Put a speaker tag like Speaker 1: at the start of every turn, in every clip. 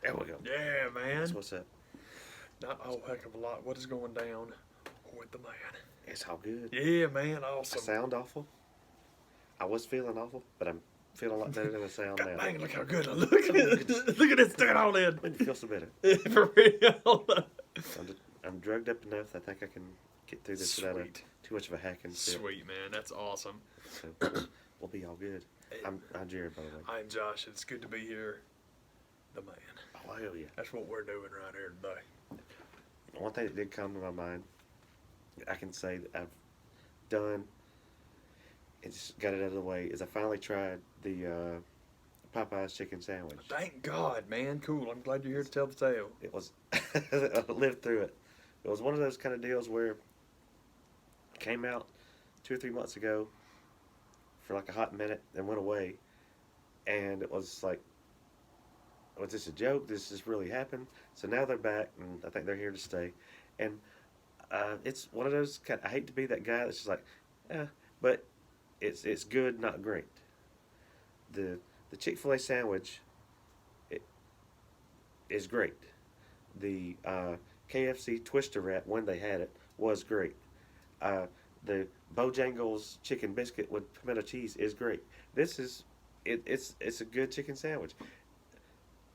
Speaker 1: There we go.
Speaker 2: Yeah, man.
Speaker 1: That's what's up.
Speaker 2: Not a whole heck of a lot. What is going down with the man?
Speaker 1: It's all good.
Speaker 2: Yeah, man.
Speaker 1: I
Speaker 2: Awesome.
Speaker 1: sound awful. I was feeling awful, but I'm feeling a lot better than I sound
Speaker 2: God
Speaker 1: now.
Speaker 2: dang, look how good I look. Look at this thing all in.
Speaker 1: Made me feel so better.
Speaker 2: For real.
Speaker 1: I'm drugged up enough. I think I can get through this without too much of a hacking.
Speaker 2: Sweet, man. That's awesome.
Speaker 1: So we'll be all good. I'm Jared, by the way.
Speaker 2: I'm Josh. It's good to be here. The man.
Speaker 1: Oh, hell yeah.
Speaker 2: That's what we're doing right here today.
Speaker 1: One thing that did come to my mind, I can say that I've done and just got it out of the way, is I finally tried the Popeye's chicken sandwich.
Speaker 2: Thank God, man. Cool. I'm glad you're here to tell the tale.
Speaker 1: It was, I lived through it. It was one of those kind of deals where it came out 2 or 3 months ago for like a hot minute and went away. And it was like, was this a joke? Does this really happen? So now they're back, and I think they're here to stay. And it's one of those I hate to be that guy that's just like, but it's good, not great. The Chick-fil-A sandwich is great. The KFC Twister Wrap, when they had it, was great. The Bojangles chicken biscuit with pimento cheese is great. This is it's a good chicken sandwich.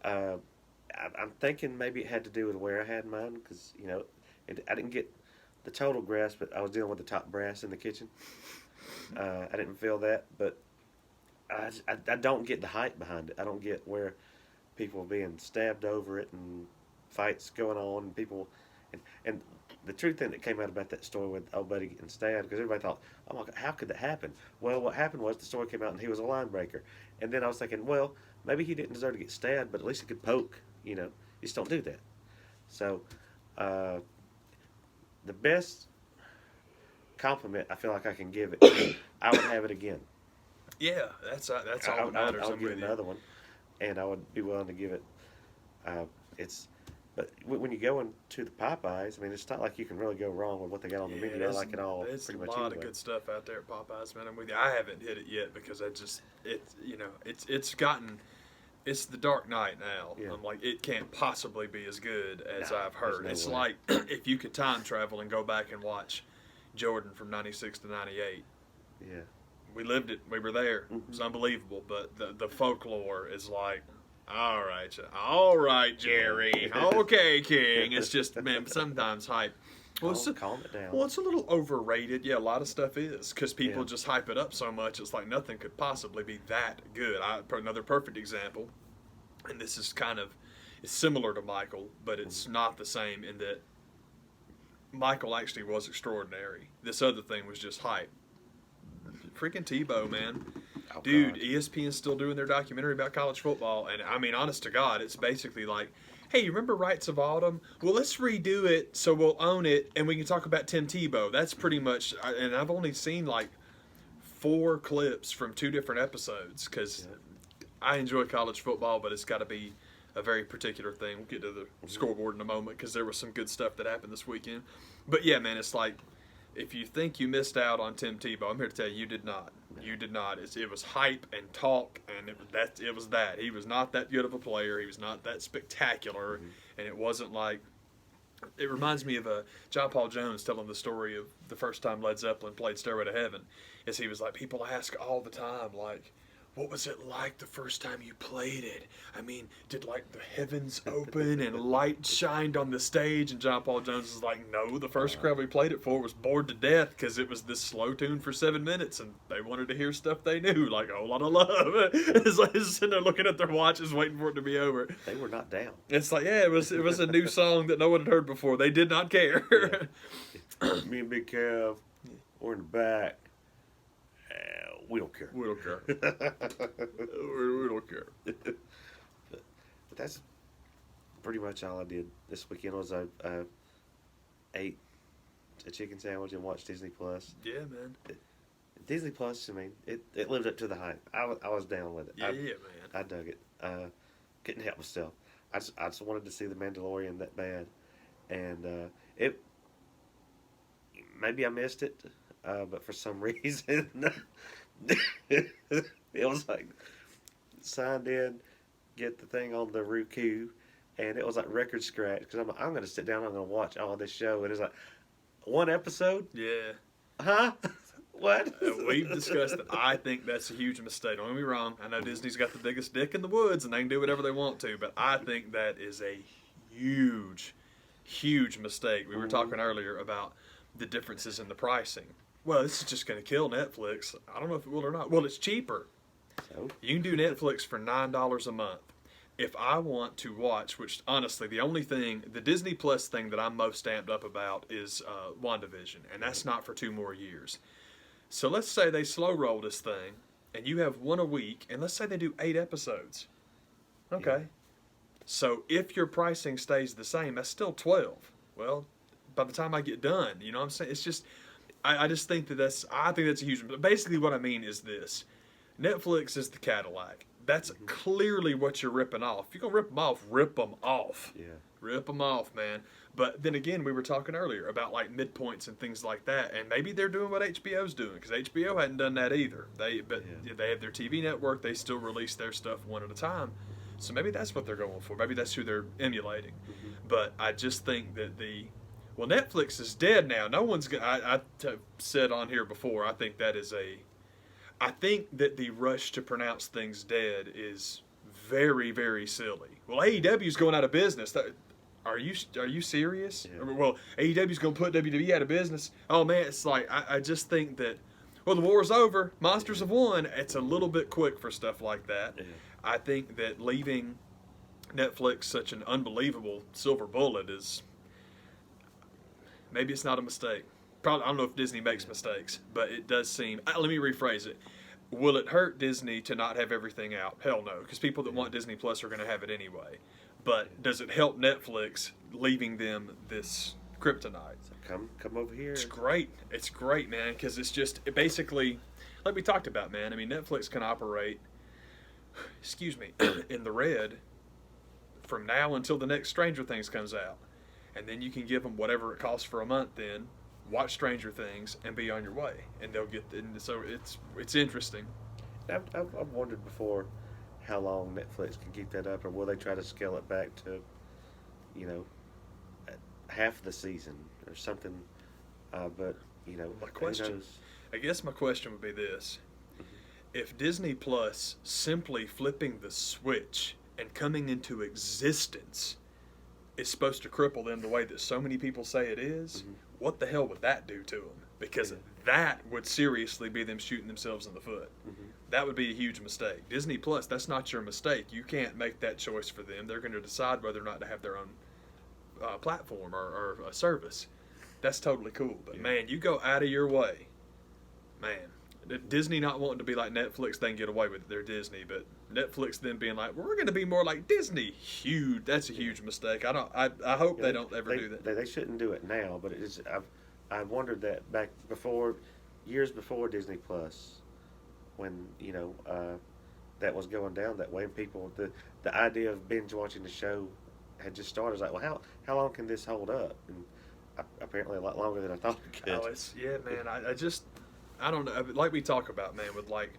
Speaker 1: I'm thinking maybe it had to do with where I had mine, because I didn't get the total grasp, but I was dealing with the top brass in the kitchen. I didn't feel that, but I don't get the hype behind it. I don't get where people are being stabbed over it and fights going on and people and the truth thing that came out about that story with old buddy getting stabbed, because everybody thought, oh my God, how could that happen? Well, what happened was the story came out and he was a line breaker, and then I was thinking, well, maybe he didn't deserve to get stabbed, but at least he could poke. You just don't do that. So the best compliment I feel like I can give it, I would have it again.
Speaker 2: Yeah, that's all that matters.
Speaker 1: I would give another one, and I would be willing to give it. But when you go into the Popeyes, I mean, it's not like you can really go wrong with what they got on the menu. I like it all
Speaker 2: there's
Speaker 1: pretty
Speaker 2: a
Speaker 1: much
Speaker 2: lot
Speaker 1: anyway.
Speaker 2: of good stuff out there at Popeyes, man. I'm with you. I haven't hit it yet because it's the Dark Knight now.
Speaker 1: Yeah.
Speaker 2: I'm like, it can't possibly be as good as
Speaker 1: No,
Speaker 2: I've heard.
Speaker 1: there's
Speaker 2: It's
Speaker 1: no way.
Speaker 2: like if you could time travel and go back and watch Jordan from 96 to 98.
Speaker 1: Yeah.
Speaker 2: We lived it. We were there.
Speaker 1: Mm-hmm.
Speaker 2: It was unbelievable. But the folklore is like, all right, Jerry. Okay, King. It's just, man, sometimes hype. Well,
Speaker 1: Calm it down.
Speaker 2: Well, it's a little overrated. Yeah, a lot of stuff is because people
Speaker 1: Yeah.
Speaker 2: just hype it up so much. It's like nothing could possibly be that good. Another perfect example, and this is it's similar to Michael, but it's not the same in that Michael actually was extraordinary. This other thing was just hype. Freaking Tebow, man.
Speaker 1: Oh,
Speaker 2: Dude,
Speaker 1: God.
Speaker 2: ESPN's still doing their documentary about college football, and I mean, honest to God, it's basically like, hey, you remember Rights of Autumn? Well, let's redo it so we'll own it, and we can talk about Tim Tebow. That's pretty much, and I've only seen like 4 clips from 2 different episodes, because I enjoy college football, but it's got to be a very particular thing. We'll get to the scoreboard in a moment, because there was some good stuff that happened this weekend. But yeah, man, it's like, if you think you missed out on Tim Tebow, I'm here to tell you, you did not. You did not. It was hype and talk, and it was that. He was not that good of a player. He was not that spectacular, and it wasn't like. It reminds me of John Paul Jones telling the story of the first time Led Zeppelin played "Stairway to Heaven." Is he was like, people ask all the time, like, what was it like the first time you played it? I mean, did like the heavens open and light shined on the stage? And John Paul Jones is like, no, the first crowd we played it for was bored to death because it was this slow tune for 7 minutes and they wanted to hear stuff they knew, like a whole lot of love. It's like just sitting there looking at their watches waiting for it to be over.
Speaker 1: They were not down.
Speaker 2: It's like, yeah, it was a new song that no one had heard before. They did not care.
Speaker 1: Me and Big Kev, we're in the back. We don't care.
Speaker 2: We don't care. we don't care.
Speaker 1: But that's pretty much all I did this weekend. Was I ate a chicken sandwich and watched Disney Plus.
Speaker 2: Yeah, man.
Speaker 1: Disney Plus, I mean, it lived up to the hype. I was down with it.
Speaker 2: Yeah, man.
Speaker 1: I dug it. Couldn't help myself. I just wanted to see the Mandalorian that bad, and it. Maybe I missed it, but for some reason, it was like signed in, get the thing on the Roku, and it was like record scratch because I'm going to sit down, I'm going to watch all this show, and it's like one episode,
Speaker 2: Yeah.
Speaker 1: huh? What?
Speaker 2: We've discussed that. I think that's a huge mistake. Don't get me wrong. I know Disney's got the biggest dick in the woods and they can do whatever they want to, but I think that is a huge, huge mistake. We were talking earlier about the differences in the pricing. Well, this is just going to kill Netflix. I don't know if it will or not. Well, it's cheaper.
Speaker 1: So?
Speaker 2: You can do Netflix for $9 a month. If I want to watch, which honestly, the Disney Plus thing that I'm most amped up about is WandaVision, and that's not for 2 more years. So let's say they slow roll this thing, and you have one a week, and let's say they do 8 episodes. Okay.
Speaker 1: Yeah.
Speaker 2: So if your pricing stays the same, that's still 12. Well, by the time I get done, you know what I'm saying? It's just, I just think I think that's a huge, but basically what I mean is this. Netflix is the Cadillac. That's clearly what you're ripping off. If you're going to rip them off, rip them off.
Speaker 1: Yeah.
Speaker 2: Rip them off, man. But then again, we were talking earlier about like midpoints and things like that, and maybe they're doing what HBO's doing because HBO hadn't done that either. They have their TV network. They still release their stuff one at a time, so maybe that's what they're going for. Maybe that's who they're emulating. But I just think that Netflix is dead now. No one's gonna. I've said on here before. I think that the rush to pronounce things dead is very, very silly. Well, AEW's going out of business. Are you serious?
Speaker 1: Yeah.
Speaker 2: Well, AEW's going to put WWE out of business. Oh, man, it's like, I just think that, well, the war's over. Monsters have won. It's a little bit quick for stuff like that.
Speaker 1: Yeah.
Speaker 2: I think that leaving Netflix such an unbelievable silver bullet is, maybe it's not a mistake. Probably, I don't know if Disney makes mistakes, but it does seem, let me rephrase it. Will it hurt Disney to not have everything out? Hell no, because people that want Disney Plus are going to have it anyway. But does it help Netflix leaving them this kryptonite?
Speaker 1: So come over here.
Speaker 2: It's great. It's great, man, because it basically, like we talked about, man. I mean, Netflix can operate, in the red from now until the next Stranger Things comes out. And then you can give them whatever it costs for a month then, watch Stranger Things, and be on your way. And they'll get, so it's interesting.
Speaker 1: I've wondered before how long Netflix can keep that up, or will they try to scale it back to, half the season or something? But
Speaker 2: My question,
Speaker 1: who knows?
Speaker 2: I guess my question would be this: if Disney Plus simply flipping the switch and coming into existence is supposed to cripple them the way that so many people say it is, what the hell would that do to them? Because that would seriously be them shooting themselves in the foot. That would be a huge mistake. Disney Plus, that's not your mistake. You can't make that choice for them. They're going to decide whether or not to have their own platform or a service. That's totally cool. But man, you go out of your way. Man, Disney not wanting to be like Netflix, they can get away with it. They're Disney, but Netflix then being like, we're going to be more like Disney. Huge. That's a huge mistake. I hope they don't ever do that.
Speaker 1: They shouldn't do it now, but I wondered that back years before Disney Plus, when that was going down that way, and people the idea of binge watching the show had just started. I was like, well, how long can this hold up? And apparently a lot longer than I thought it could.
Speaker 2: Oh, man. I don't know. Like we talk about, man, with like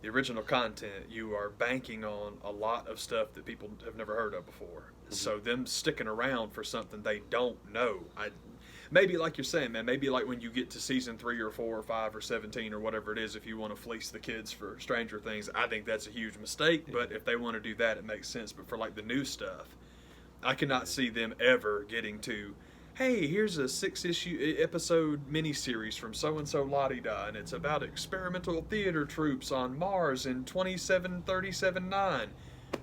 Speaker 2: the original content, you are banking on a lot of stuff that people have never heard of before. So them sticking around for something they don't know. Maybe like you're saying, man, maybe like when you get to season 3 or 4 or 5 or 17 or whatever it is, if you want to fleece the kids for Stranger Things, I think that's a huge mistake. But if they want to do that, it makes sense. But for like the new stuff, I cannot see them ever getting to, hey, here's a 6-episode miniseries from so-and-so La-Di-Da, and it's about experimental theater troops on Mars in 27379.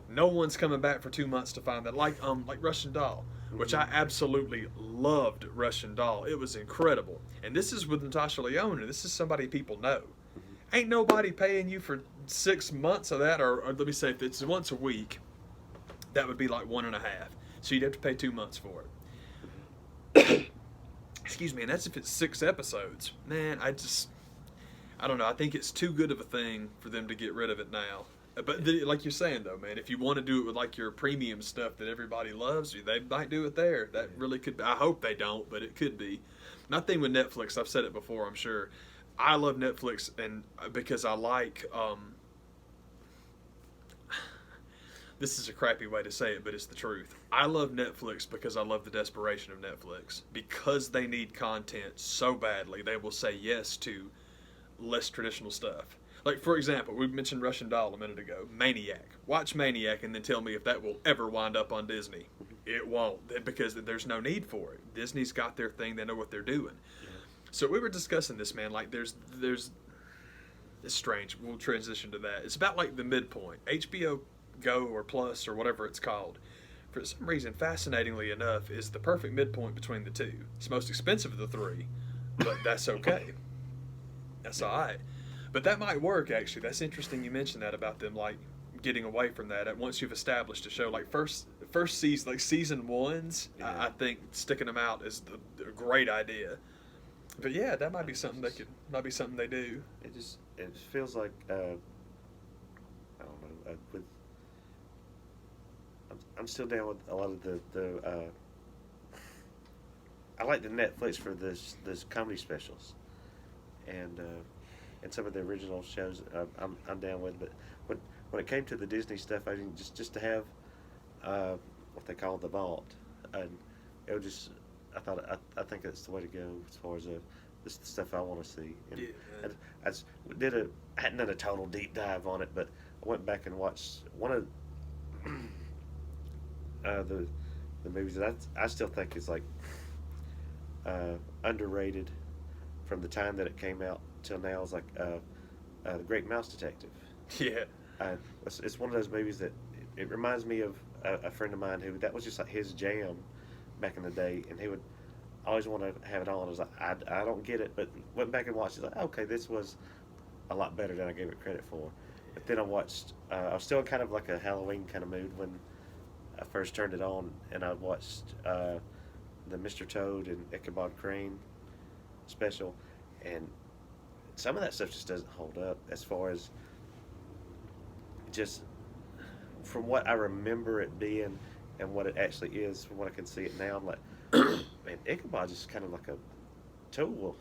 Speaker 2: No one's coming back for 2 months to find that. Like Russian Doll, which I absolutely loved. Russian Doll. It was incredible. And this is with Natasha Lyonne. This is somebody people know. Ain't nobody paying you for 6 months of that, or let me say, if it's once a week, that would be like 1.5. So you'd have to pay 2 months for it. Excuse me, and that's if it's 6 episodes. Man, I don't know. I think it's too good of a thing for them to get rid of it now. But like you're saying, though, man, if you want to do it with like your premium stuff that everybody loves, they might do it there. That really could be. I hope they don't, but it could be. My thing with Netflix, I've said it before, I'm sure. I love Netflix, and because I like this is a crappy way to say it, but it's the truth. I love Netflix because I love the desperation of Netflix. Because they need content so badly, they will say yes to less traditional stuff. Like, for example, we mentioned Russian Doll a minute ago. Maniac. Watch Maniac and then tell me if that will ever wind up on Disney. It won't, because there's no need for it. Disney's got their thing. They know what they're doing. Yeah. So we were discussing this, man. Like, there's it's strange. We'll transition to that. It's about, like, the midpoint. HBO Go or Plus or whatever it's called, for some reason, fascinatingly enough, is the perfect midpoint between the two. It's most expensive of the three, but that's okay. That's all right. But that might work, actually. That's interesting you mentioned that about them, like, getting away from that. Once you've established a show, like first season, like season ones, I think sticking them out is a great idea. But yeah, that might be something they do.
Speaker 1: It feels like I don't know. I'm still down with a lot of the I like the Netflix for this comedy specials, and some of the original shows I'm down with. But when it came to the Disney stuff, I didn't just to have what they call the vault, and it was just I think that's the way to go as far as the stuff I want to see. And
Speaker 2: yeah,
Speaker 1: I hadn't done a total deep dive on it, but I went back and watched one of the movies that I still think is like underrated from the time that it came out till now is like The Great Mouse Detective.
Speaker 2: Yeah.
Speaker 1: It's one of those movies that it reminds me of a friend of mine who that was just like his jam back in the day, and he would always want to have it on. I was like, I don't get it, but went back and watched it. Like, okay, this was a lot better than I gave it credit for. But then I watched. I was still kind of like a Halloween kind of mood when I first turned it on, and I watched the Mr. Toad and Ichabod Crane special, and some of that stuff just doesn't hold up as far as just from what I remember it being and what it actually is. From what I can see it now, I'm like, man, Ichabod's just kind of like a tool.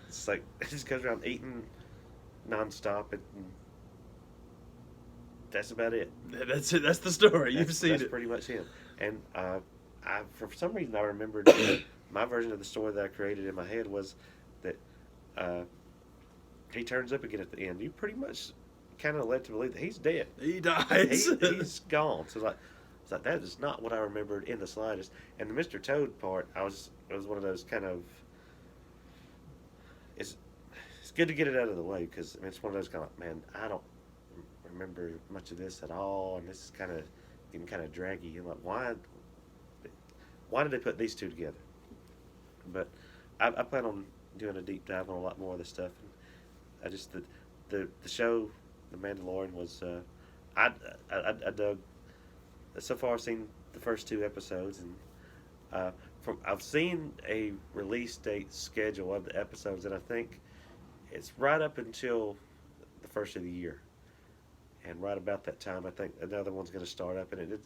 Speaker 1: It's like he just goes around eating nonstop, and that's about it.
Speaker 2: That's it. That's the story. You've seen it.
Speaker 1: That's pretty much him. And I for some reason I remembered my version of the story that I created in my head was that he turns up again at the end. You pretty much kind of led to believe that he's dead.
Speaker 2: He dies.
Speaker 1: He's gone. So it's like that is not what I remembered in the slightest. And the Mr. Toad part, it was one of those kind of. It's good to get it out of the way because I mean, it's one of those kind of, man, I don't remember much of this at all, and this is kind of getting kind of draggy. You're like, why did they put these two together? But I plan on doing a deep dive on a lot more of this stuff. And I just the show, The Mandalorian, was I dug. So far, I've seen the first 2 episodes, and I've seen a release date schedule of the episodes, and I think it's right up until the first of the year. And right about that time, I think another one's going to start up, and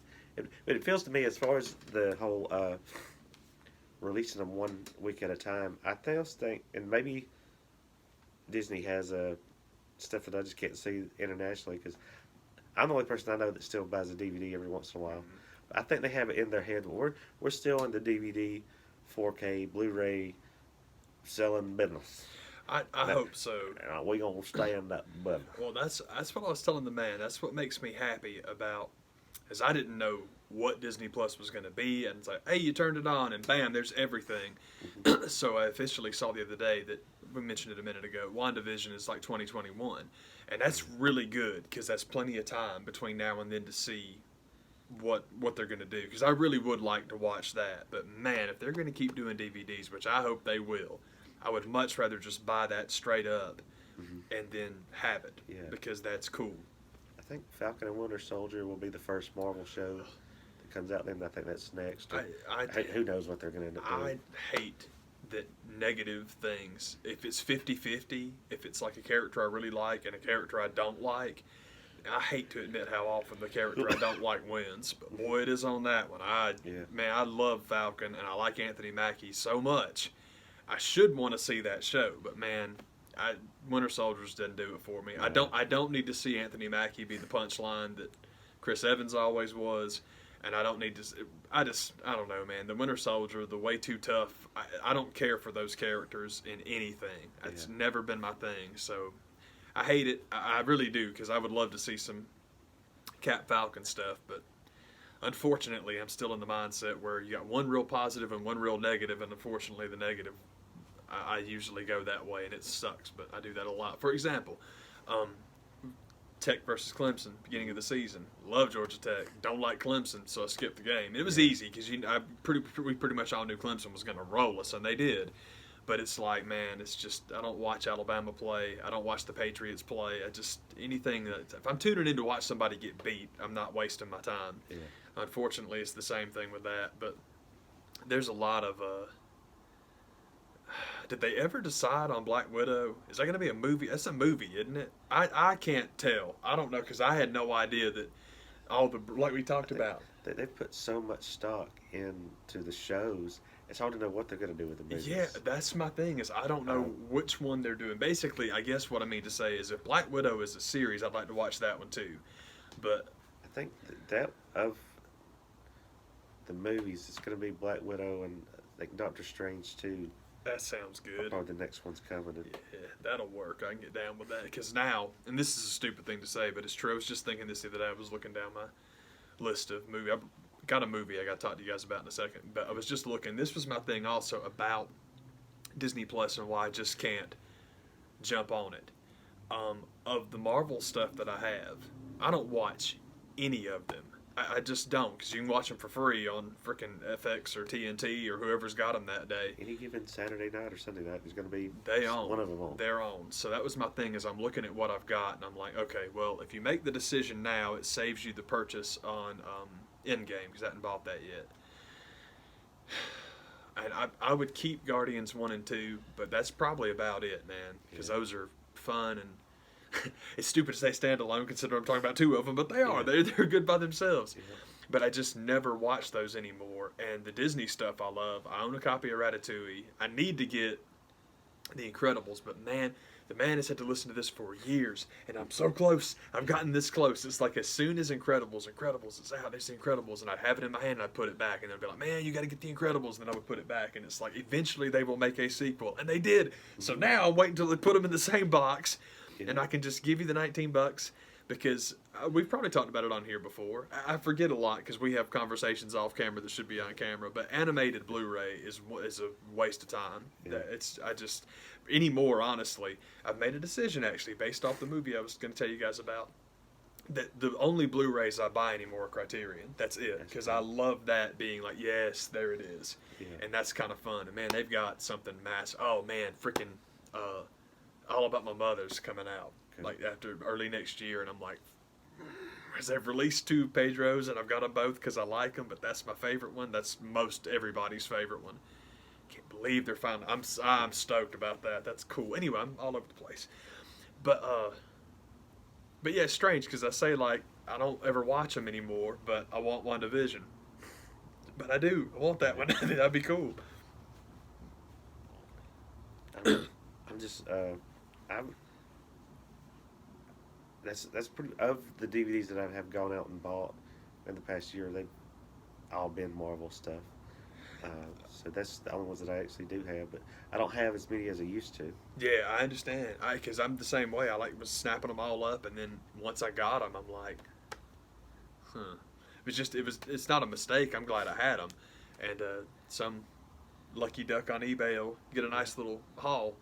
Speaker 1: it feels to me, as far as the whole releasing them 1 week at a time, I think, and maybe Disney has stuff that I just can't see internationally, because I'm the only person I know that still buys a DVD every once in a while. I think they have it in their head, but we're still in the DVD, 4K, Blu-ray selling business.
Speaker 2: I hope so.
Speaker 1: We're going to stay in that business.
Speaker 2: Well, that's what I was telling the man. That's what makes me happy about, is I didn't know what Disney Plus was going to be, and it's like, hey, you turned it on, and bam, there's everything. Mm-hmm. So I officially saw the other day that, we mentioned it a minute ago, WandaVision is like 2021, and that's really good, because that's plenty of time between now and then to see what they're going to do, because I really would like to watch that. But man, if they're going to keep doing DVDs, which I hope they will, I would much rather just buy that straight up and then have it, because that's cool.
Speaker 1: I think Falcon and Winter Soldier will be the first Marvel show that comes out then. I think that's next. Who knows what they're going to end up doing.
Speaker 2: I hate that negative things. If it's 50-50, if it's like a character I really like and a character I don't like, I hate to admit how often the character I don't like wins, but boy, it is on that one. Man, I love Falcon, and I like Anthony Mackie so much. I should want to see that show, but man, Winter Soldiers didn't do it for me.
Speaker 1: No.
Speaker 2: I don't need to see Anthony Mackie be the punchline that Chris Evans always was, and I don't need to. I don't know, man. The Winter Soldier, the way too tough. I don't care for those characters in anything. It's never been my thing. So I hate it. I really do, because I would love to see some Cap Falcon stuff, but unfortunately, I'm still in the mindset where you got one real positive and one real negative, and unfortunately, the negative, I usually go that way, and it sucks, but I do that a lot. For example, Tech versus Clemson, beginning of the season. Love Georgia Tech. Don't like Clemson, so I skipped the game. It was easy because we pretty much all knew Clemson was going to roll us, and they did. But it's like, man, it's just, I don't watch Alabama play. I don't watch the Patriots play. Anything that, if I'm tuning in to watch somebody get beat, I'm not wasting my time.
Speaker 1: Yeah.
Speaker 2: Unfortunately, it's the same thing with that. But there's a lot of, did they ever decide on Black Widow? Is that going to be a movie? That's a movie, isn't it? I can't tell. I don't know, because I had no idea that like we talked about.
Speaker 1: They've put so much stock into the shows. It's hard to know what they're going to do with the movies.
Speaker 2: Yeah, that's my thing, is I don't know which one they're doing. Basically, I guess what I mean to say is if Black Widow is a series, I'd like to watch that one too. But
Speaker 1: I think that of the movies, it's going to be Black Widow and I think Doctor Strange too.
Speaker 2: that sounds good.
Speaker 1: Probably the next one's coming.
Speaker 2: Yeah, that'll work. I can get down with that. Because now, and this is a stupid thing to say, but it's true. I was just thinking this the other day. I was looking down my list of movies. I've got a movie I got to talk to you guys about in a second. But I was just looking. This was my thing also about Disney Plus and why I just can't jump on it. Of the Marvel stuff that I have, I don't watch any of them. I just don't, because you can watch them for free on frickin' FX or TNT or whoever's got them that day.
Speaker 1: Any given Saturday night or Sunday night, there's going to be
Speaker 2: one
Speaker 1: of them on.
Speaker 2: They're on. So that was my thing, is I'm looking at what I've got, and I'm like, okay, well, if you make the decision now, it saves you the purchase on Endgame, because I hadn't bought that yet. And I would keep Guardians 1 and 2, but that's probably about it, man, because those are fun, and it's stupid to say standalone considering I'm talking about two of them, but they are. They're good by themselves. Yeah. But I just never watch those anymore. And the Disney stuff I love. I own a copy of Ratatouille. I need to get The Incredibles, but man, the man has had to listen to this for years, and I'm so close. I've gotten this close. It's like as soon as Incredibles is out, there's The Incredibles, and I'd have it in my hand, and I'd put it back, and they'd be like, man, you got to get The Incredibles, and then I would put it back, and it's like, eventually they will make a sequel, and they did. So now I'm waiting until they put them in the same box, and I can just give you the $19 because we've probably talked about it on here before. I forget a lot because we have conversations off camera that should be on camera. But animated Blu-ray is a waste of time. Yeah. Anymore, honestly. I've made a decision actually based off the movie I was going to tell you guys about. That the only Blu-rays I buy anymore are Criterion. That's it. Because I love that being like, yes, there it is. Yeah. And that's kind of fun. And man, they've got something massive. Oh man, freaking All About My Mother's coming out like after early next year, and I'm like, as they've released two Pedros, and I've got them both because I like them, but that's my favorite one. That's most everybody's favorite one. Can't believe they're finally. I'm stoked about that. That's cool. Anyway, I'm all over the place, but yeah, it's strange because I say like I don't ever watch them anymore, but I want WandaVision. But I do. I want that one. That'd be cool.
Speaker 1: That's pretty of the DVDs that I have gone out and bought in the past year. They've all been Marvel stuff. So that's the only ones that I actually do have, but I don't have as many as I used to.
Speaker 2: Yeah, I understand. Because I'm the same way. I was snapping them all up, and then once I got them, I'm like, It's not a mistake. I'm glad I had them, and some lucky duck on eBay will get a nice little haul.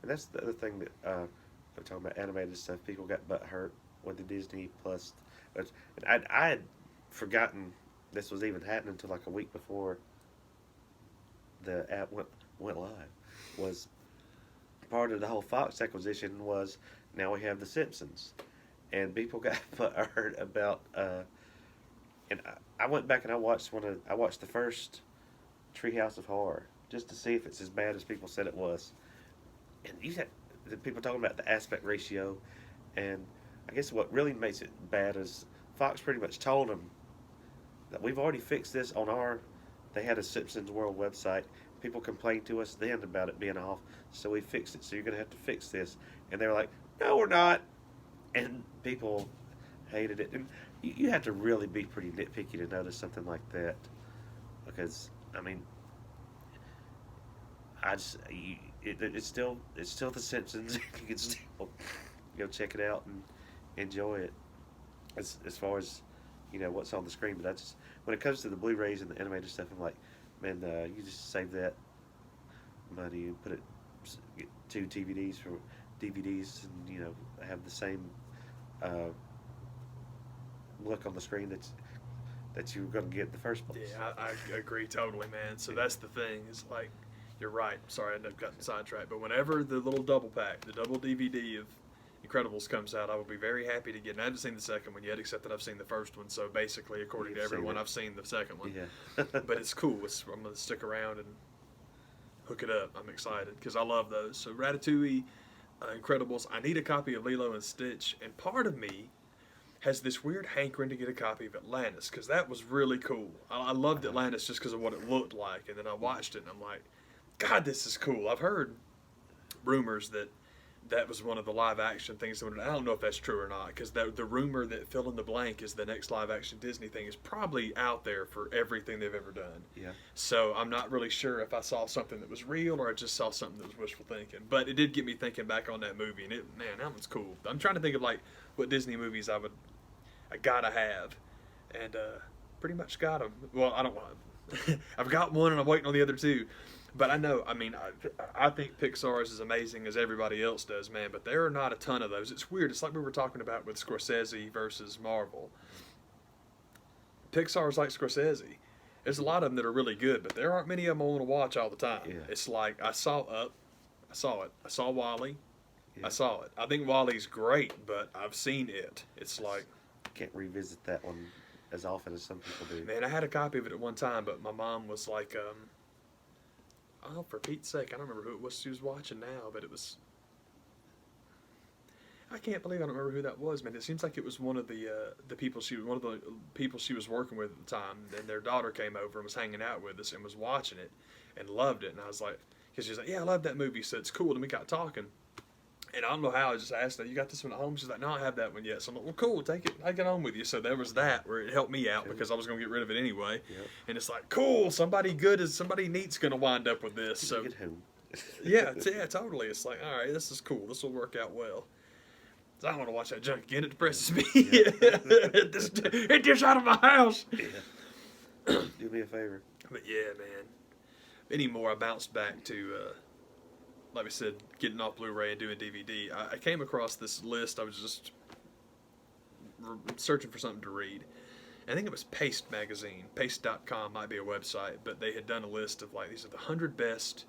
Speaker 1: And that's the other thing that I'm talking about animated stuff. People got butt hurt with the Disney Plus. And I had forgotten this was even happening until like a week before the app went live. Was part of the whole Fox acquisition was now we have The Simpsons, and people got butt hurt about. And I went back and I watched the first Treehouse of Horror just to see if it's as bad as people said it was. And you had the people talking about the aspect ratio, and I guess what really makes it bad is Fox pretty much told them that we've already fixed this on they had a Simpsons World website. people complained to us then about it being off, so we fixed it. So you're gonna have to fix this, and they were like, no, we're not, and people hated it. And you have to really be pretty nitpicky to notice something like that, because I mean, it's still The Simpsons. You can still go check it out and enjoy it. As far as what's on the screen, but when it comes to the Blu-rays and the animated stuff, I'm like, man, you just save that money and get 2 DVDs for DVDs, and have the same look on the screen that you were going to get in the first place.
Speaker 2: Yeah, I agree totally, man. So that's the thing. It's like, you're right. Sorry, I ended up getting sidetracked. But whenever the little double pack, the double DVD of Incredibles comes out, I will be very happy to get. And I haven't seen the second one yet, except that I've seen the first one. So basically, according to everyone, I've seen the second one.
Speaker 1: Yeah.
Speaker 2: But it's cool. I'm going to stick around and hook it up. I'm excited because I love those. So Ratatouille, Incredibles. I need a copy of Lilo and Stitch, and part of me has this weird hankering to get a copy of Atlantis because that was really cool. I loved Atlantis just because of what it looked like, and then I watched it and I'm like, God, this is cool. I've heard rumors that was one of the live action things. I don't know if that's true or not, because the rumor that Fill in the Blank is the next live action Disney thing is probably out there for everything they've ever done.
Speaker 1: Yeah.
Speaker 2: So I'm not really sure if I saw something that was real or I just saw something that was wishful thinking. But it did get me thinking back on that movie, and man, that one's cool. I'm trying to think of like what Disney movies I gotta have, and pretty much got them. Well, I don't want. I've got one, and I'm waiting on the other 2. But I think Pixar's as amazing as everybody else does, man. But there are not a ton of those. It's weird. It's like we were talking about with Scorsese versus Marvel. Pixar's like Scorsese. There's a lot of them that are really good, but there aren't many of them I want to watch all the time. Yeah. It's like I saw Up. I saw it. I saw WALL-E. Yeah. I saw it. I think WALL-E's great, but I've seen it. It's like...
Speaker 1: Can't revisit that one as often as some people do.
Speaker 2: Man, I had a copy of it at one time, but my mom was like... oh, for Pete's sake, I don't remember who it was she was watching now, but it was... I can't believe I don't remember who that was, man. It seems like it was one of the people she was working with at the time, and their daughter came over and was hanging out with us and was watching it and loved it. And I was like, because she was like, yeah, I love that movie, so it's cool. And we got talking. And I don't know how, I just asked her, you got this one at home? She's like, no, I have that one yet. So I'm like, well, cool, take it home with you. So there was that, where it helped me out because I was going to get rid of it anyway. Yep. And it's like, cool, somebody neat's going to wind up with this. So
Speaker 1: get home.
Speaker 2: yeah, totally. It's like, all right, this is cool. This will work out well. I don't want to watch that junk again. It depresses me. Yeah. Get this out of my house.
Speaker 1: Yeah. Do me a favor.
Speaker 2: But yeah, man. Anymore, I bounced back to... like we said, getting off Blu-ray and doing DVD. I came across this list. I was just searching for something to read. I think it was Paste magazine. Paste.com might be a website, but they had done a list of like, these are the 100 best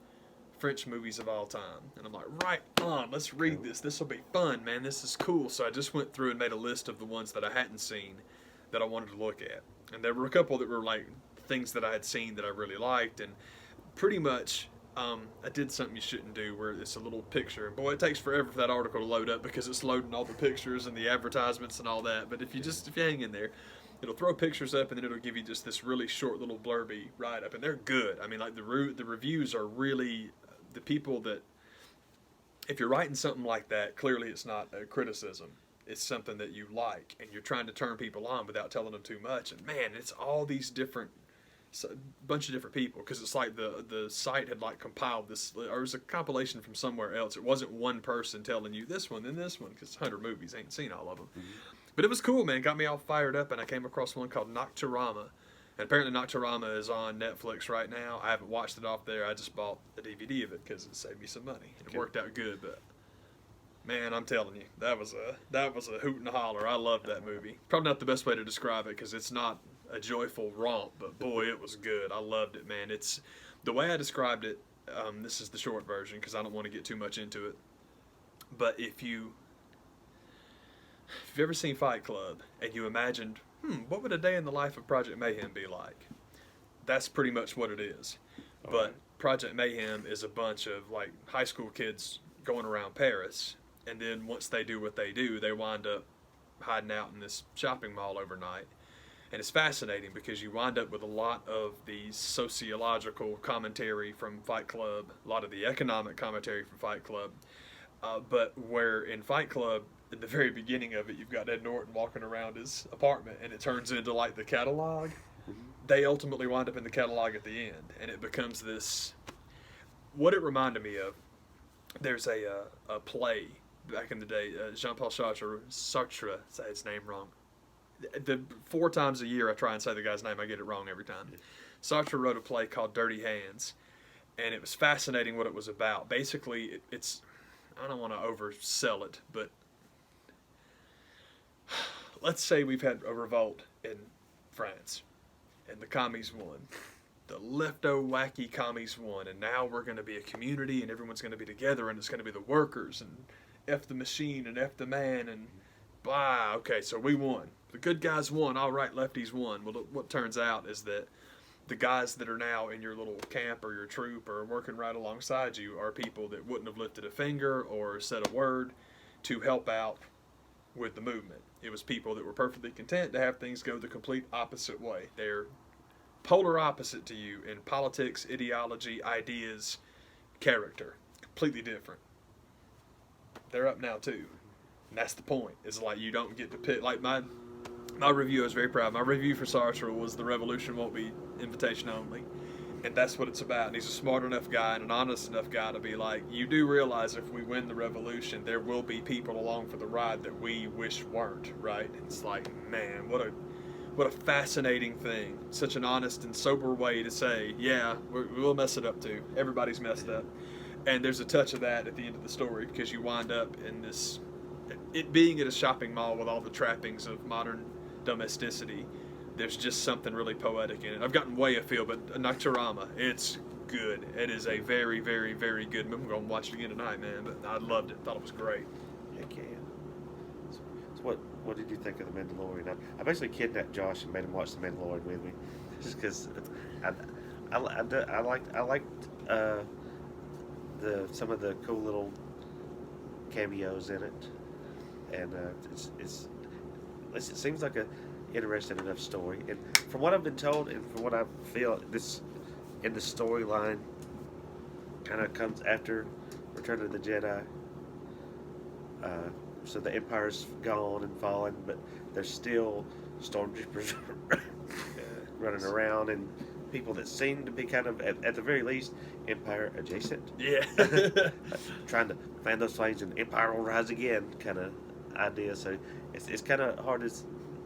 Speaker 2: French movies of all time. And I'm like, right on, let's read this. This will be fun, man. This is cool. So I just went through and made a list of the ones that I hadn't seen that I wanted to look at. And there were a couple that were like things that I had seen that I really liked. And pretty much... I did something you shouldn't do, where it's a little picture. And boy, it takes forever for that article to load up because it's loading all the pictures and the advertisements and all that. But if you hang in there, it'll throw pictures up and then it'll give you just this really short little blurby write-up. And they're good. I mean, like the reviews are really the people that, if you're writing something like that, clearly it's not a criticism. It's something that you like and you're trying to turn people on without telling them too much. And man, it's all these different... a bunch of different people, because it's like the site had like compiled this, or it was a compilation from somewhere else. It wasn't one person telling you this one, then this one, because 100 movies, ain't seen all of them. Mm-hmm. But it was cool, man. Got me all fired up, and I came across one called Nocturama. And apparently Nocturama is on Netflix right now. I haven't watched it off there. I just bought a DVD of it because it saved me some money. It worked out good, but man, I'm telling you, that was a hoot and a holler. I loved that movie. Probably not the best way to describe it because it's not a joyful romp, but boy, it was good. I loved it, man. It's the way I described it. This is the short version because I don't want to get too much into it. But if you've ever seen Fight Club and you imagined, what would a day in the life of Project Mayhem be like? That's pretty much what it is. All but right. Project Mayhem is a bunch of like high school kids going around Paris, and then once they do what they do, they wind up hiding out in this shopping mall overnight. And it's fascinating because you wind up with a lot of the sociological commentary from Fight Club, a lot of the economic commentary from Fight Club. But where in Fight Club, in the very beginning of it, you've got Ed Norton walking around his apartment, and it turns into like the catalog. They ultimately wind up in the catalog at the end, and it becomes this. What it reminded me of, there's a play back in the day. Jean-Paul Sartre, say his name wrong. The 4 times a year I try and say the guy's name, I get it wrong every time. Sartre wrote a play called Dirty Hands, and it was fascinating what it was about. Basically, it's I don't want to oversell it, but let's say we've had a revolt in France, and the commies won. The lefto-wacky commies won, and now we're going to be a community, and everyone's going to be together, and it's going to be the workers, and F the machine, and F the man, and blah. Okay, so we won. The good guys won. All right, lefties won. Well, what turns out is that the guys that are now in your little camp or your troop or working right alongside you are people that wouldn't have lifted a finger or said a word to help out with the movement. It was people that were perfectly content to have things go the complete opposite way. They're polar opposite to you in politics, ideology, ideas, character. Completely different. They're up now too. And that's the point. It's like you don't get to pick. Like my review, I was very proud. My review for Sartre was "The Revolution Won't Be Invitation Only." And that's what it's about. And he's a smart enough guy and an honest enough guy to be like, you do realize if we win the revolution, there will be people along for the ride that we wish weren't, right? It's like, man, what a fascinating thing. Such an honest and sober way to say, yeah, we'll mess it up too. Everybody's messed up. And there's a touch of that at the end of the story because you wind up in this, it being at a shopping mall with all the trappings of modern domesticity. There's just something really poetic in it. I've gotten way afield, but Nocturama, it's good. It is a very, very, very good movie. I'm going to watch it again tonight, man. But I loved it. Thought it was great.
Speaker 1: Heck yeah. So what did you think of The Mandalorian? I basically kidnapped Josh and made him watch The Mandalorian with me, just because I liked some of the cool little cameos in it, and it seems like a interesting enough story. And from what I've been told, and from what I feel, this in the storyline kind of comes after Return of the Jedi. So the Empire's gone and fallen, but there's still stormtroopers running around and people that seem to be kind of, at the very least, Empire adjacent.
Speaker 2: Yeah.
Speaker 1: Trying to fan those flames and Empire will rise again kind of idea. So it's kind of hard to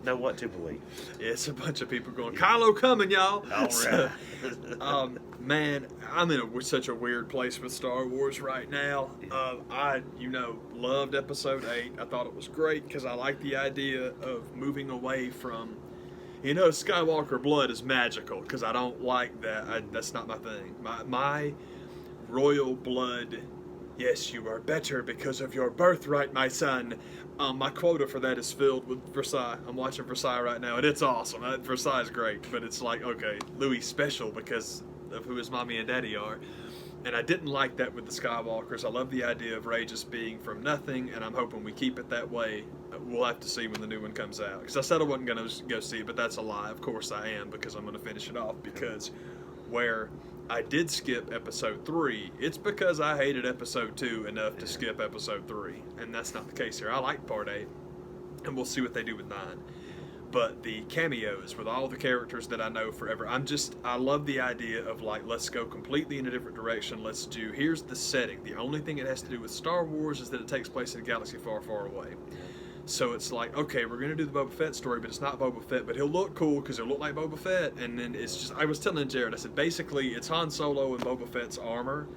Speaker 1: know what to believe.
Speaker 2: Yeah, it's a bunch of people going, Kylo coming, y'all.
Speaker 1: All right.
Speaker 2: Man, I'm in such a weird place with Star Wars right now. I loved Episode 8. I thought it was great because I like the idea of moving away from, Skywalker blood is magical because I don't like that. That's not my thing. My royal blood, yes, you are better because of your birthright, my son. My quota for that is filled with Versailles. I'm watching Versailles right now, and it's awesome. Versailles is great, but it's like, okay, Louis special because of who his mommy and daddy are. And I didn't like that with the Skywalkers. I love the idea of Rey just being from nothing, and I'm hoping we keep it that way. We'll have to see when the new one comes out. Because I said I wasn't going to go see it, but that's a lie. Of course I am, because I'm going to finish it off. Because where I did skip Episode 3, it's because I hated Episode 2 enough to skip Episode 3. And that's not the case here. I like Part 8, and we'll see what they do with 9. But the cameos with all the characters that I know forever, I love the idea of like, let's go completely in a different direction. Here's the setting. The only thing it has to do with Star Wars is that it takes place in a galaxy far, far away. So it's like, okay, we're going to do the Boba Fett story, but it's not Boba Fett, but he'll look cool because he'll look like Boba Fett. And then it's just, I was telling Jared, I said, basically it's Han Solo and Boba Fett's armor,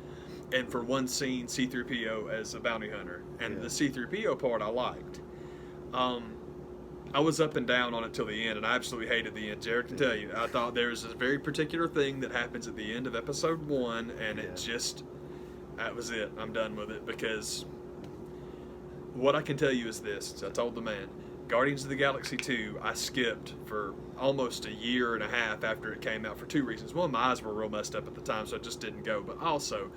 Speaker 2: and for one scene, C-3PO as a bounty hunter. And the C-3PO part I liked. I was up and down on it till the end, and I absolutely hated the end. Jared can tell you. I thought there's a very particular thing that happens at the end of Episode 1, and that was it. I'm done with it, because what I can tell you is this. I told the man, Guardians of the Galaxy 2, I skipped for almost a year and a half after it came out for 2 reasons. One, my eyes were real messed up at the time, so I just didn't go. But also,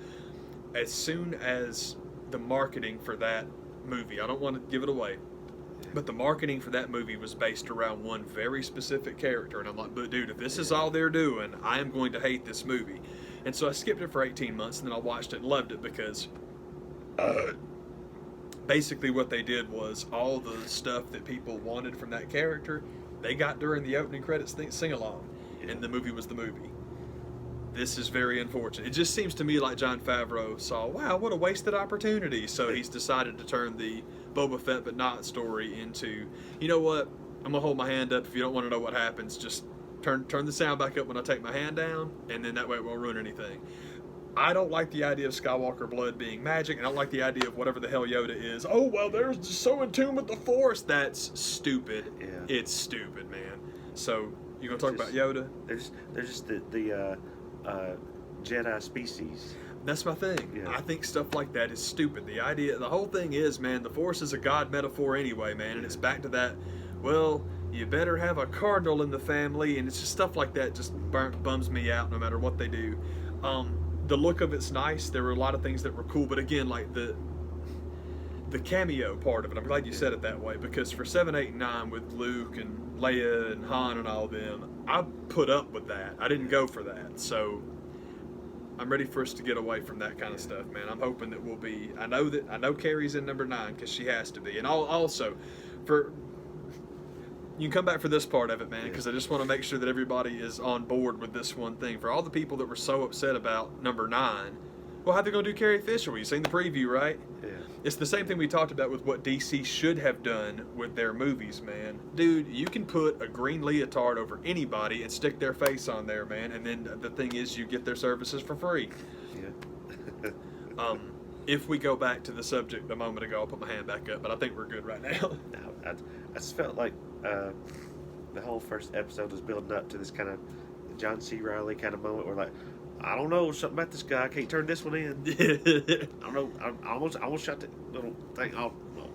Speaker 2: as soon as the marketing for that movie, I don't want to give it away, But the marketing for that movie was based around one very specific character, and I'm like, but dude, if this is all they're doing, I am going to hate this movie. And so I skipped it for 18 months, and then I watched it and loved it because basically what they did was all the stuff that people wanted from that character, they got during the opening credits sing-along, and the movie was the movie. This is very unfortunate. It just seems to me like Jon Favreau saw, wow, what a wasted opportunity. So he's decided to turn the Boba Fett but not story into, you know what, I'm going to hold my hand up. If you don't want to know what happens, just turn the sound back up when I take my hand down, and then that way it won't ruin anything. I don't like the idea of Skywalker blood being magic, and I don't like the idea of whatever the hell Yoda is. Oh, well, they're just so in tune with the Force. That's stupid.
Speaker 1: Yeah.
Speaker 2: It's stupid, man. So, you going to talk about Yoda?
Speaker 1: They're just the Jedi species.
Speaker 2: That's my thing.
Speaker 1: Yeah.
Speaker 2: I think stuff like that is stupid. The whole thing is, man, the Force is a God metaphor anyway, man, and it's back to that, well, you better have a cardinal in the family, and it's just stuff like that just bums me out no matter what they do. The look of it's nice. There were a lot of things that were cool, but again, like the cameo part of it, I'm glad you said it that way, because for 7, 8, and 9 with Luke and Leia and Han and all them, I put up with that. I didn't go for that. So I'm ready for us to get away from that kind of stuff, man. I'm hoping that we'll be. I know Carrie's in number 9 because she has to be, and also for. You can come back for this part of it, man, because I just want to make sure that everybody is on board with this one thing. For all the people that were so upset about number 9, well, how are they going to do Carrie Fisher? Well, you've seen the preview, right?
Speaker 1: Yeah.
Speaker 2: It's the same thing we talked about with what DC should have done with their movies, man. Dude, you can put a green leotard over anybody and stick their face on there, man, and then the thing is you get their services for free.
Speaker 1: Yeah.
Speaker 2: If we go back to the subject a moment ago, I'll put my hand back up, but I think we're good right now.
Speaker 1: No, I just felt like the whole first episode was building up to this kind of John C. Reilly kind of moment where, like, I don't know, something about this guy, I can't turn this one in. I don't know, I almost shot that little thing off.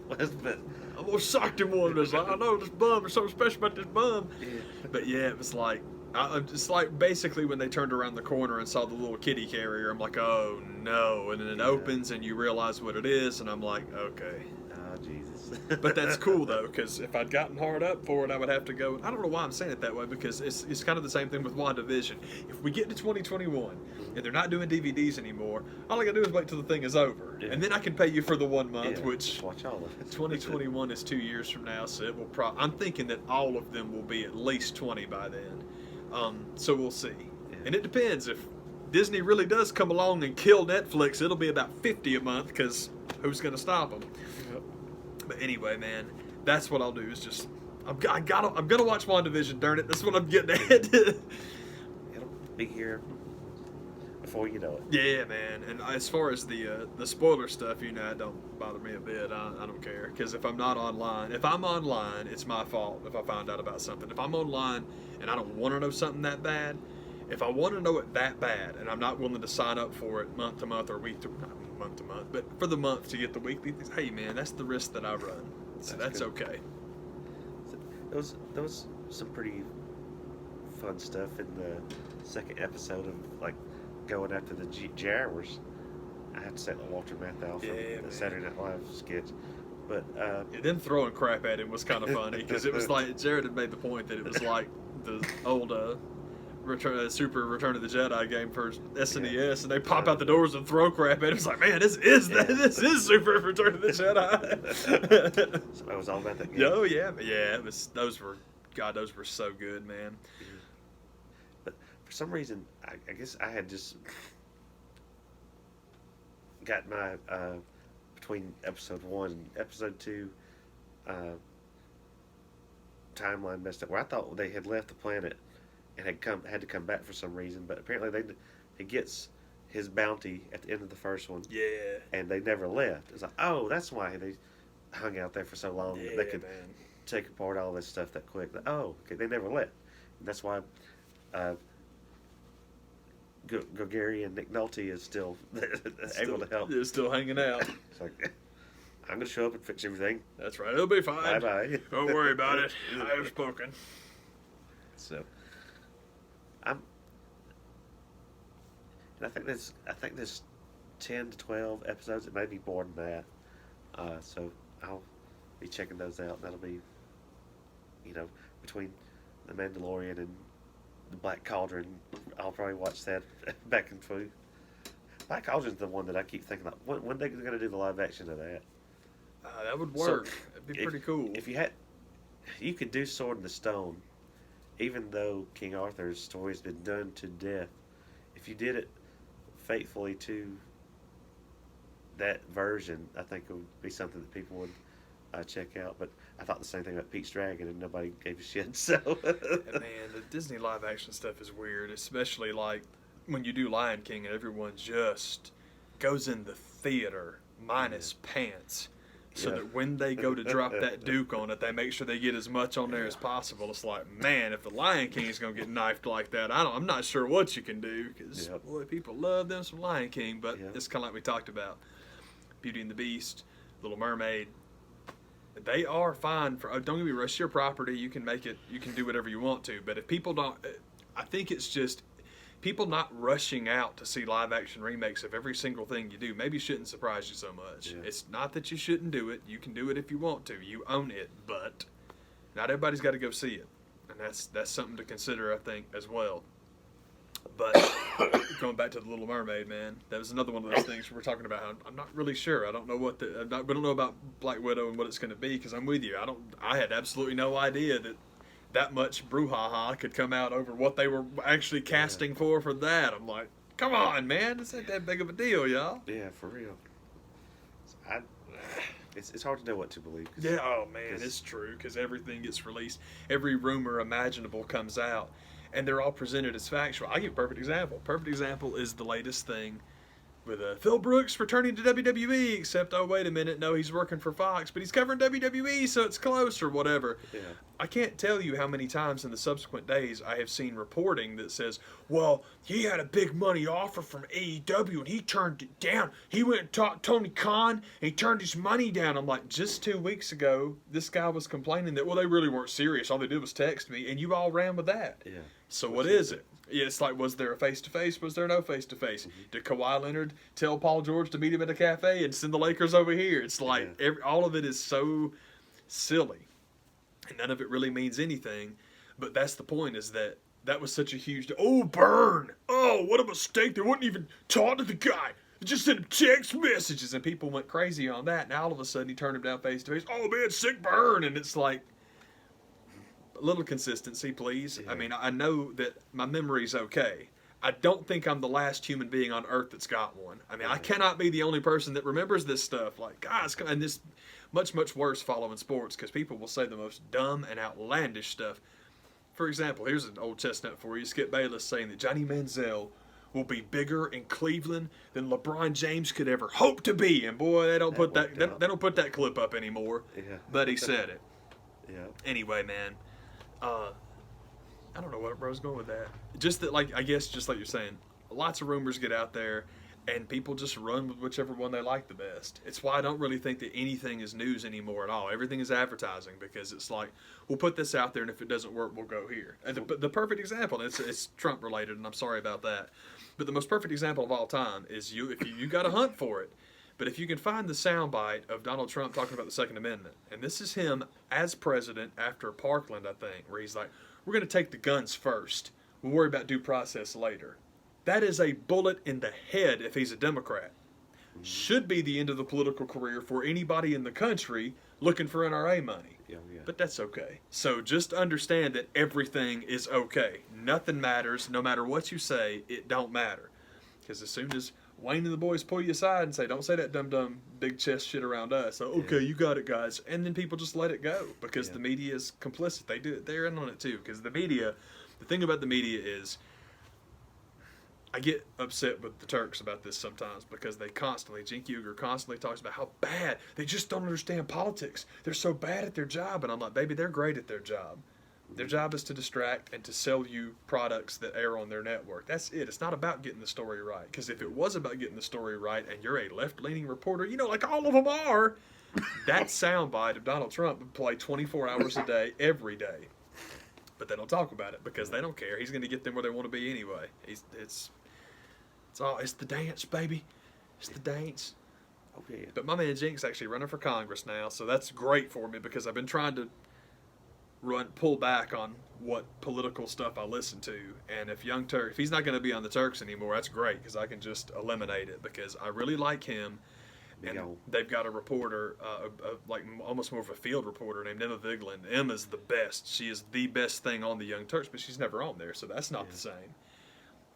Speaker 1: But
Speaker 2: I almost socked him one. It's like, I know this bum, there's something special about this bum.
Speaker 1: Yeah.
Speaker 2: But yeah, it was like, it's like basically when they turned around the corner and saw the little kitty carrier, I'm like, oh no. And then it opens and you realize what it is, and I'm like, okay.
Speaker 1: Oh, Jesus.
Speaker 2: But that's cool though, because if I'd gotten hard up for it, I would have to go. I don't know why I'm saying it that way, because it's kind of the same thing with WandaVision. If we get to 2021 and they're not doing DVDs anymore, all I gotta do is wait till the thing is over, and then I can pay you for the 1 month, which
Speaker 1: watch all of it.
Speaker 2: 2021 is 2 years from now, so it will. I'm thinking that all of them will be at least 20 by then. So we'll see, and it depends if Disney really does come along and kill Netflix. It'll be about 50 a month, because who's gonna stop them? But anyway, man, that's what I'll do. Is just I'm gonna watch WandaVision. Darn it, that's what I'm getting at.
Speaker 1: It'll be here before you know it.
Speaker 2: Yeah, man. And as far as the spoiler stuff, it don't bother me a bit. I don't care, because if I'm online, it's my fault if I find out about something. If I'm online and I don't want to know something that bad, if I want to know it that bad and I'm not willing to sign up for it month to month or week to not month to month, but for the month to get the weekly things, hey man, that's the risk that I run. So that's okay.
Speaker 1: So there was some pretty fun stuff in the second episode of, like, going after the Jaguars. I have to say, like, Walter Matthau from the Saturday Night Live sketch. But
Speaker 2: them throwing crap at him was kind of funny, because it was like Jared had made the point that it was like the old Super Return of the Jedi game for SNES, and they pop out the doors and throw crap at him. It's like, man, this is Super Return of the Jedi.
Speaker 1: So that was all about that game.
Speaker 2: Oh yeah, it was. Those were so good, man.
Speaker 1: Yeah. But for some reason, I guess I had just got my between episode 1 and episode 2 timeline messed up, where I thought they had left the planet and had to come back for some reason, but apparently he gets his bounty at the end of the first one.
Speaker 2: Yeah.
Speaker 1: And they never left. It's like, oh, that's why they hung out there for so long.
Speaker 2: Yeah,
Speaker 1: They could
Speaker 2: man.
Speaker 1: take apart all this stuff that quick. Oh, okay, they never left. And that's why Gogari and Nick Nolte is still able to help.
Speaker 2: They're still hanging out.
Speaker 1: It's like, I'm going to show up and fix everything.
Speaker 2: That's right. It'll be fine.
Speaker 1: Bye-bye.
Speaker 2: Don't worry about it. I have spoken.
Speaker 1: So, and I think there's 10 to 12 episodes. It may be more than that. So I'll be checking those out. That'll be, between the Mandalorian and the Black Cauldron, I'll probably watch that back and forth. Black Cauldron's the one that I keep thinking about. When they going to do the live action of that?
Speaker 2: That would work.
Speaker 1: So,
Speaker 2: It'd be pretty cool.
Speaker 1: If you could do Sword in the Stone, even though King Arthur's story's been done to death. If you did it faithfully to that version, I think it would be something that people would check out. But I thought the same thing about Pete's Dragon, and nobody gave a shit. So,
Speaker 2: And man, the Disney live action stuff is weird, especially like when you do Lion King and everyone just goes in the theater minus pants. So that when they go to drop that Duke on it, they make sure they get as much on there as possible. It's like, man, if the Lion King's gonna get knifed like that, I'm not sure what you can do, because boy, people love them some Lion King. But it's kind of like we talked about, Beauty and the Beast, Little Mermaid. They are fine for. Don't get me wrong, it's your property. You can make it. You can do whatever you want to. But if people don't, I think it's just people not rushing out to see live action remakes of every single thing you do maybe shouldn't surprise you so much.
Speaker 1: Yeah.
Speaker 2: It's not that you shouldn't do it. You can do it if you want to. You own it, but not everybody's got to go see it. And that's something to consider, I think, as well. But going back to the Little Mermaid, man, that was another one of those things we're talking about. I'm not really sure. I don't know we don't know about Black Widow and what it's going to be, because I'm with you. I had absolutely no idea that much brouhaha could come out over what they were actually casting for that. I'm like, come on, man, this ain't that big of a deal, y'all.
Speaker 1: Yeah, for real. It's hard to know what to believe.
Speaker 2: Yeah, oh man, it's true, because everything gets released. Every rumor imaginable comes out, and they're all presented as factual. I'll give you a perfect example. Perfect example is the latest thing with Phil Brooks returning to WWE, except, oh, wait a minute, no, he's working for Fox, but he's covering WWE, so it's close or whatever.
Speaker 1: Yeah.
Speaker 2: I can't tell you how many times in the subsequent days I have seen reporting that says, well, he had a big money offer from AEW and he turned it down. He went and talked to Tony Khan and he turned his money down. I'm like, just 2 weeks ago, this guy was complaining that, well, they really weren't serious. All they did was text me, and you all ran with that.
Speaker 1: Yeah.
Speaker 2: So what is it? Yeah, it's like, was there a face-to-face? Was there no face-to-face? Mm-hmm. Did Kawhi Leonard tell Paul George to meet him at a cafe and send the Lakers over here? It's like all of it is so silly, and none of it really means anything. But that's the point, is that was such a huge... Oh, burn! Oh, what a mistake. They wouldn't even talk to the guy. They just sent him text messages, and people went crazy on that. Now all of a sudden he turned him down face-to-face. Oh, man, sick burn! And it's like... a little consistency, please. Yeah. I mean, I know that my memory's okay. I don't think I'm the last human being on Earth that's got one. I mean, I cannot be the only person that remembers this stuff. Like, guys, and this much, much worse following sports, because people will say the most dumb and outlandish stuff. For example, here's an old chestnut for you. Skip Bayless saying that Johnny Manziel will be bigger in Cleveland than LeBron James could ever hope to be. And boy, they don't put that clip up anymore. Yeah. But he said it.
Speaker 1: Yeah.
Speaker 2: Anyway, man. I don't know where I was going with that. Just that, like, I guess, just like you're saying, lots of rumors get out there, and people just run with whichever one they like the best. It's why I don't really think that anything is news anymore at all. Everything is advertising, because it's like, we'll put this out there, and if it doesn't work, we'll go here. And the perfect example, it's Trump related, and I'm sorry about that, but the most perfect example of all time is you got to hunt for it. But if you can find the soundbite of Donald Trump talking about the Second Amendment, and this is him as president after Parkland, I think, where he's like, we're going to take the guns first. We'll worry about due process later. That is a bullet in the head if he's a Democrat. Should be the end of the political career for anybody in the country looking for NRA money.
Speaker 1: Yeah.
Speaker 2: But that's okay. So just understand that everything is okay. Nothing matters. No matter what you say, it don't matter. Because as soon as Wayne and the boys pull you aside and say, don't say that dumb big chest shit around us. So, okay, you got it, guys. And then people just let it go, because the media is complicit. They're in on it too. Because the thing about the media is, I get upset with the Turks about this sometimes, because Cenk Uygur constantly talks about how bad, they just don't understand politics. They're so bad at their job. And I'm like, baby, they're great at their job. Their job is to distract and to sell you products that air on their network. That's it. It's not about getting the story right. Because if it was about getting the story right and you're a left-leaning reporter, like all of them are, that soundbite of Donald Trump would play 24 hours a day, every day. But they don't talk about it because they don't care. He's going to get them where they want to be anyway. It's the dance, baby. It's the dance.
Speaker 1: Oh yeah.
Speaker 2: But my man Jink's actually running for Congress now, so that's great for me because I've been trying to pull back on what political stuff I listen to. And if if he's not going to be on the Turks anymore, that's great because I can just eliminate it because I really like him. And they've got a reporter, like almost more of a field reporter named Emma Vigeland. Emma's the best. She is the best thing on the Young Turks, but she's never on there, so that's not the same.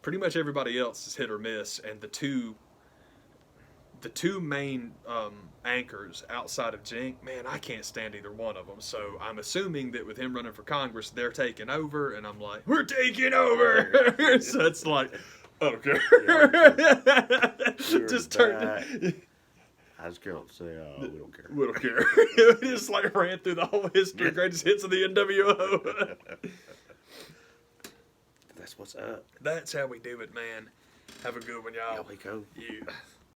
Speaker 2: Pretty much everybody else is hit or miss, and the two main anchors outside of Jink, man, I can't stand either one of them. So I'm assuming that with him running for Congress, they're taking over, and I'm like, we're taking over. So it's like, okay, just turn.
Speaker 1: I just can't say, we don't care.
Speaker 2: We don't care. We just like ran through the whole history, greatest hits of the NWO.
Speaker 1: That's what's up.
Speaker 2: That's how we do it, man. Have a good one, y'all.
Speaker 1: Here we go.
Speaker 2: Yeah.